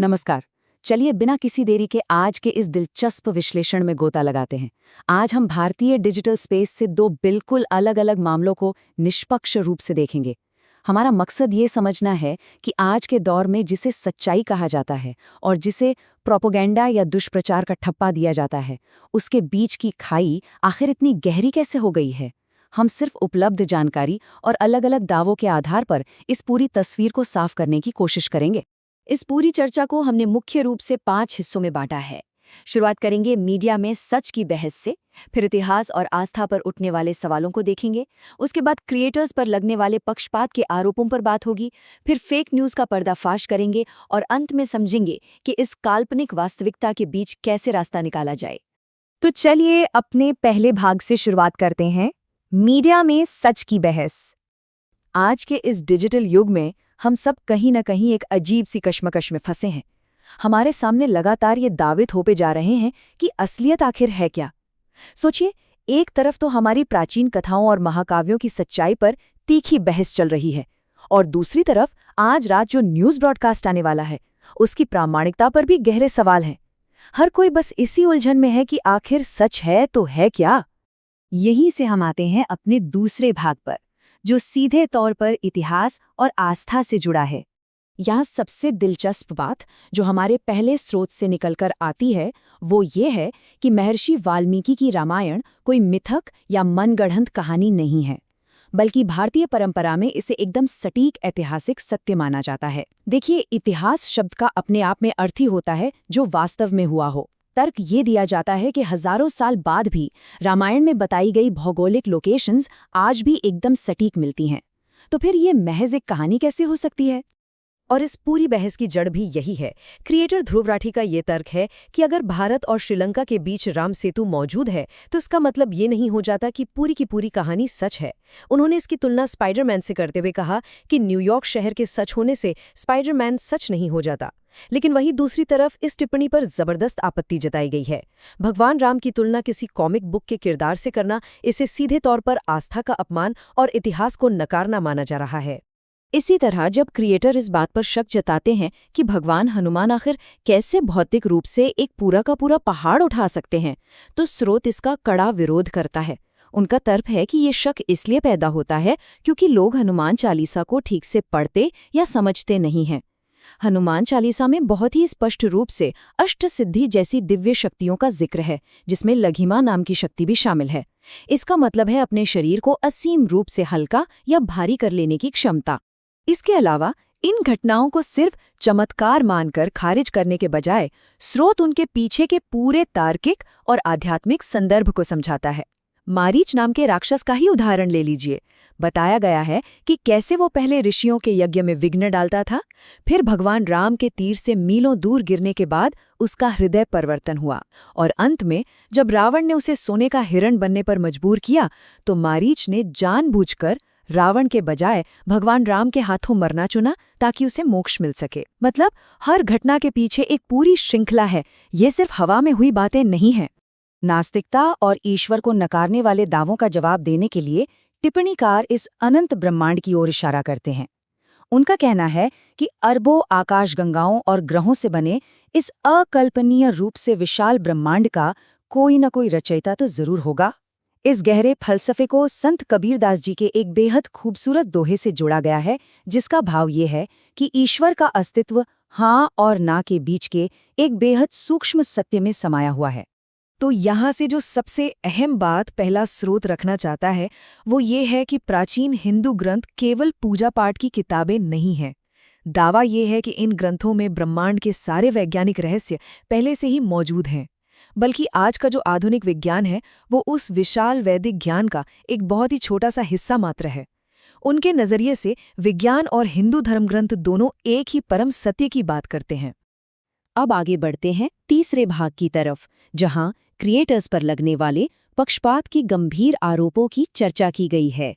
नमस्कार। चलिए बिना किसी देरी के आज के इस दिलचस्प विश्लेषण में गोता लगाते हैं। आज हम भारतीय डिजिटल स्पेस से दो बिल्कुल अलग-अलग मामलों को निष्पक्ष रूप से देखेंगे। हमारा मकसद ये समझना है कि आज के दौर में जिसे सच्चाई कहा जाता है और जिसे प्रोपेगेंडा या दुष्प्रचार का ठप्पा दिया जाता है, उसके बीच की खाई आखिर इतनी गहरी कैसे हो गई है। हम सिर्फ उपलब्ध जानकारी और अलग-अलग दावों के आधार पर इस पूरी तस्वीर को साफ करने की कोशिश करेंगे। इस पूरी चर्चा को हमने मुख्य रूप से 5 हिस्सों में बांटा है। शुरुआत करेंगे मीडिया में सच की बहस से, फिर इतिहास और आस्था पर उठने वाले सवालों को देखेंगे, उसके बाद क्रिएटर्स पर लगने वाले पक्षपात के आरोपों पर बात होगी, फिर फेक न्यूज़ का पर्दाफाश करेंगे और अंत में समझेंगे कि इस काल्पनिक वास्तविकता के बीच कैसे रास्ता निकाला जाए। तो चलिए अपने पहले भाग से शुरुआत करते हैं, मीडिया में सच की बहस। आज के इस डिजिटल युग में हम सब कहीं न कहीं एक अजीब सी कश्मकश में फंसे हैं। हमारे सामने लगातार ये दावे थोपे जा रहे हैं कि असलियत आखिर है क्या। सोचिए, एक तरफ तो हमारी प्राचीन कथाओं और महाकाव्यों की सच्चाई पर तीखी बहस चल रही है, और दूसरी तरफ आज रात जो न्यूज़ ब्रॉडकास्ट आने वाला है, उसकी प्रामाणिकता पर भी गहरे सवाल हैं। हर कोई बस इसी उलझन में है कि आखिर सच है तो है क्या। यहीं से हम आते हैं अपने दूसरे भाग पर, जो सीधे तौर पर इतिहास और आस्था से जुड़ा है। यहाँ सबसे दिलचस्प बात जो हमारे पहले स्रोत से निकलकर आती है, वो ये है कि महर्षि वाल्मीकि की रामायण कोई मिथक या मनगढ़ंत कहानी नहीं है, बल्कि भारतीय परंपरा में इसे एकदम सटीक ऐतिहासिक सत्य माना जाता है। देखिए, इतिहास शब्द का अपने आप में अर्थ ही होता है जो वास्तव में हुआ हो। तर्क ये दिया जाता है कि हजारों साल बाद भी रामायण में बताई गई भौगोलिक लोकेशंस आज भी एकदम सटीक मिलती हैं। तो फिर ये महज एक कहानी कैसे हो सकती है? और इस पूरी बहस की जड़ भी यही है। क्रिएटर ध्रुव राठी का ये तर्क है कि अगर भारत और श्रीलंका के बीच राम सेतु मौजूद है तो इसका मतलब ये नहीं हो जाता कि पूरी की पूरी कहानी सच है। उन्होंने इसकी तुलना स्पाइडरमैन से करते हुए कहा कि न्यूयॉर्क शहर के सच होने से स्पाइडरमैन सच नहीं हो जाता। लेकिन वहीं दूसरी तरफ इस टिप्पणी पर जबरदस्त आपत्ति जताई गई है। भगवान राम की तुलना किसी कॉमिक बुक के किरदार से करना, इसे सीधे तौर पर आस्था का अपमान और इतिहास को नकारना माना जा रहा है। इसी तरह जब क्रिएटर इस बात पर शक जताते हैं कि भगवान हनुमान आखिर कैसे भौतिक रूप से एक पूरा का पूरा पहाड़ उठा सकते हैं, तो स्रोत इसका कड़ा विरोध करता है। उनका तर्क है कि ये शक इसलिए पैदा होता है क्योंकि लोग हनुमान चालीसा को ठीक से पढ़ते या समझते नहीं हैं। हनुमान चालीसा में बहुत ही स्पष्ट रूप से अष्टसिद्धि जैसी दिव्य शक्तियों का जिक्र है, जिसमें लघिमा नाम की शक्ति भी शामिल है। इसका मतलब है अपने शरीर को असीम रूप से हल्का या भारी कर लेने की क्षमता। इसके अलावा इन घटनाओं को सिर्फ चमत्कार मानकर खारिज करने के बजाय स्रोत उनके पीछे के पूरे तार्किक और आध्यात्मिक संदर्भ को समझाता है। मारीच नाम के राक्षस का ही उदाहरण ले लीजिए। बताया गया है कि कैसे वो पहले ऋषियों के यज्ञ में विघ्न डालता था, फिर भगवान राम के तीर से मीलों दूर गिरने के बाद उसका हृदय परिवर्तन हुआ, और अंत में जब रावण ने उसे सोने का हिरण बनने पर मजबूर किया तो मारीच ने जानबूझकर रावण के बजाय भगवान राम के हाथों मरना चुना ताकि उसे मोक्ष मिल सके। मतलब हर घटना के पीछे एक पूरी श्रृंखला है, ये सिर्फ हवा में हुई बातें नहीं हैं। नास्तिकता और ईश्वर को नकारने वाले दावों का जवाब देने के लिए टिप्पणीकार इस अनंत ब्रह्मांड की ओर इशारा करते हैं। उनका कहना है कि अरबों आकाशगंगाओं और ग्रहों से बने इस अकल्पनीय रूप से विशाल ब्रह्मांड का कोई न कोई रचयिता तो जरूर होगा। इस गहरे फलसफे को संत कबीरदास जी के एक बेहद खूबसूरत दोहे से जोड़ा गया है, जिसका भाव ये है कि ईश्वर का अस्तित्व हाँ और ना के बीच के एक बेहद सूक्ष्म सत्य में समाया हुआ है। तो यहाँ से जो सबसे अहम बात पहला स्रोत रखना चाहता है वो ये है कि प्राचीन हिंदू ग्रंथ केवल पूजा पाठ की किताबें नहीं हैं। दावा ये है कि इन ग्रंथों में ब्रह्मांड के सारे वैज्ञानिक रहस्य पहले से ही मौजूद हैं, बल्कि आज का जो आधुनिक विज्ञान है वो उस विशाल वैदिक ज्ञान का एक बहुत ही छोटा सा हिस्सा मात्र है। उनके नजरिए से विज्ञान और हिंदू धर्मग्रंथ दोनों एक ही परम सत्य की बात करते हैं। अब आगे बढ़ते हैं तीसरे भाग की तरफ, जहां क्रिएटर्स पर लगने वाले पक्षपात की गंभीर आरोपों की चर्चा की गई है।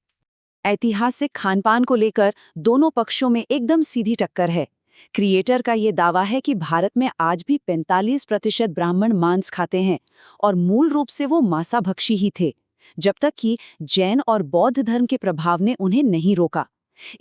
ऐतिहासिक खानपान को लेकर दोनों पक्षों में एकदम सीधी टक्कर है। क्रिएटर का ये दावा है कि भारत में आज भी 45% ब्राह्मण मांस खाते हैं और मूल रूप से वो मांसाभक्षी ही थे, जब तक कि जैन और बौद्ध धर्म के प्रभाव ने उन्हें नहीं रोका।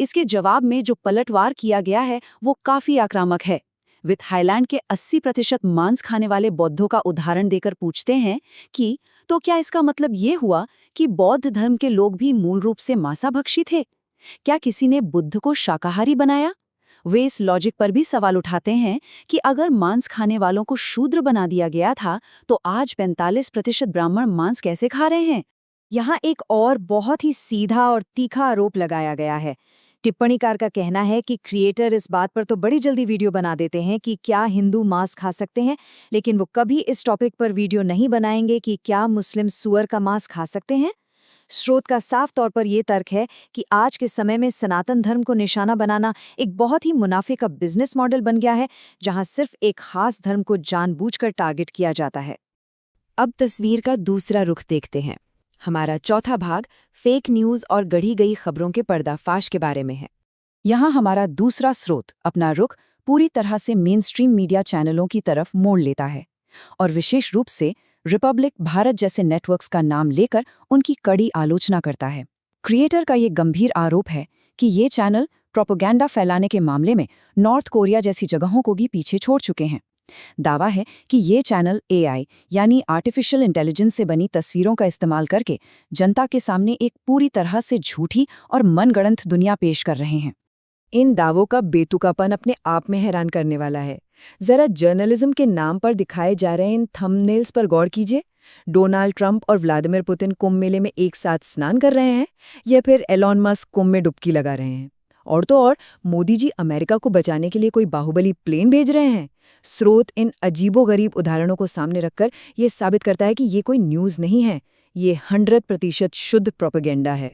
इसके जवाब में जो पलटवार किया गया है वो काफी आक्रामक है। विथ थाईलैंड के 80% मांस खाने वाले बौद्धों का उदाहरण देकर पूछते हैं कि तो क्या इसका मतलब ये हुआ कि बौद्ध धर्म के लोग भी मूल रूप से मांसाभक्षी थे? क्या किसी ने बुद्ध को शाकाहारी बनाया? वे इस लॉजिक पर भी सवाल उठाते हैं कि अगर मांस खाने वालों को शूद्र बना दिया गया था तो आज 45% ब्राह्मण मांस कैसे खा रहे हैं? यहाँ एक और बहुत ही सीधा और तीखा आरोप लगाया गया है। टिप्पणीकार का कहना है कि क्रिएटर इस बात पर तो बड़ी जल्दी वीडियो बना देते हैं कि क्या हिंदू मांस खा सकते हैं, लेकिन वो कभी इस टॉपिक पर वीडियो नहीं बनाएंगे कि क्या मुस्लिम सूअर का मांस खा सकते हैं। स्रोत का साफ तौर पर यह तर्क है कि आज के समय में सनातन धर्म को निशाना बनाना एक बहुत ही मुनाफे का बिजनेस मॉडल बन गया है, जहां सिर्फ एक खास धर्म को जानबूझकर टारगेट किया जाता है। अब तस्वीर का दूसरा रुख देखते हैं। हमारा चौथा भाग फेक न्यूज़ और गढ़ी गई खबरों के पर्दाफाश के बारे में है। यहाँ हमारा दूसरा स्रोत अपना रुख पूरी तरह से मेनस्ट्रीम मीडिया चैनलों की तरफ मोड़ लेता है और विशेष रूप से रिपब्लिक भारत जैसे नेटवर्क्स का नाम लेकर उनकी कड़ी आलोचना करता है। क्रिएटर का ये गंभीर आरोप है कि ये चैनल प्रोपेगेंडा फैलाने के मामले में नॉर्थ कोरिया जैसी जगहों को भी पीछे छोड़ चुके हैं। दावा है कि ये चैनल AI यानी आर्टिफिशियल इंटेलिजेंस से बनी तस्वीरों का इस्तेमाल करके जनता के सामने एक पूरी तरह से झूठी और मनगढ़ंत दुनिया पेश कर रहे हैं। इन दावों का बेतुकापन अपने आप में हैरान करने वाला है। जरा जर्नलिज्म के नाम पर दिखाए जा रहे इन थंबनेल्स पर गौर कीजिए। डोनाल्ड ट्रंप और व्लादिमीर पुतिन कुंभ मेले में एक साथ स्नान कर रहे हैं या फिर एलॉन मस्क कुंभ में डुबकी लगा रहे हैं। और तो और मोदी जी अमेरिका को बचाने के लिए कोई बाहुबली प्लेन भेज रहे हैं। स्रोत इन अजीबोगरीब उदाहरणों को सामने रखकर ये साबित करता है कि ये कोई न्यूज़ नहीं है, ये 100% शुद्ध प्रोपेगेंडा है।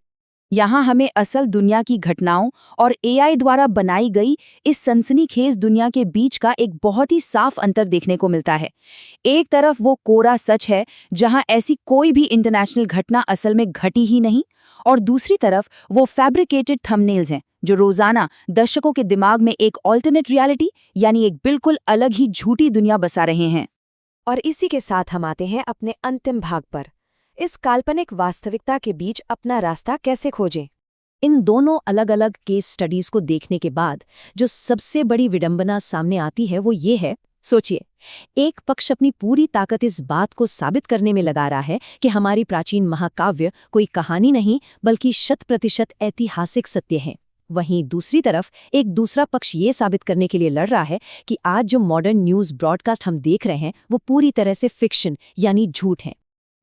यहाँ हमें असल दुनिया की घटनाओं और AI द्वारा बनाई गई इस सनसनीखेज दुनिया के बीच का एक बहुत ही साफ अंतर देखने को मिलता है। एक तरफ वो कोरा सच है जहाँ ऐसी कोई भी इंटरनेशनल घटना असल में घटी ही नहीं, और दूसरी तरफ वो फैब्रिकेटेड थंबनेल्स हैं जो रोजाना दर्शकों के दिमाग में एक ऑल्टरनेट रियलिटी यानी एक बिल्कुल अलग ही झूठी दुनिया बसा रहे हैं। और इसी के साथ हम आते हैं अपने अंतिम भाग पर। इस काल्पनिक वास्तविकता के बीच अपना रास्ता कैसे खोजें? इन दोनों अलग अलग केस स्टडीज को देखने के बाद जो सबसे बड़ी विडंबना सामने आती है वो ये है, सोचिए, एक पक्ष अपनी पूरी ताकत इस बात को साबित करने में लगा रहा है कि हमारी प्राचीन महाकाव्य कोई कहानी नहीं बल्कि 100% ऐतिहासिक सत्य है। वहीं दूसरी तरफ एक दूसरा पक्ष ये साबित करने के लिए लड़ रहा है कि आज जो मॉडर्न न्यूज़ ब्रॉडकास्ट हम देख रहे हैं वो पूरी तरह से फिक्शन यानी झूठ है।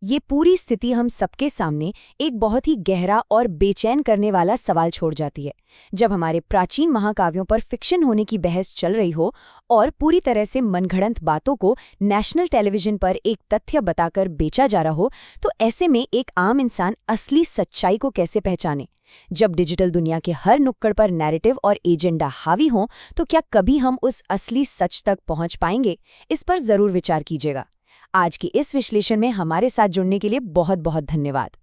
ये पूरी स्थिति हम सबके सामने एक बहुत ही गहरा और बेचैन करने वाला सवाल छोड़ जाती है। जब हमारे प्राचीन महाकाव्यों पर फिक्शन होने की बहस चल रही हो और पूरी तरह से मनगढ़ंत बातों को नेशनल टेलीविजन पर एक तथ्य बताकर बेचा जा रहा हो, तो ऐसे में एक आम इंसान असली सच्चाई को कैसे पहचाने? जब डिजिटल दुनिया के हर नुक्कड़ पर नैरेटिव और एजेंडा हावी हों, तो क्या कभी हम उस असली सच तक पहुंच पाएंगे? इस पर जरूर विचार कीजिएगा। आज की इस विश्लेषण में हमारे साथ जुड़ने के लिए बहुत बहुत धन्यवाद।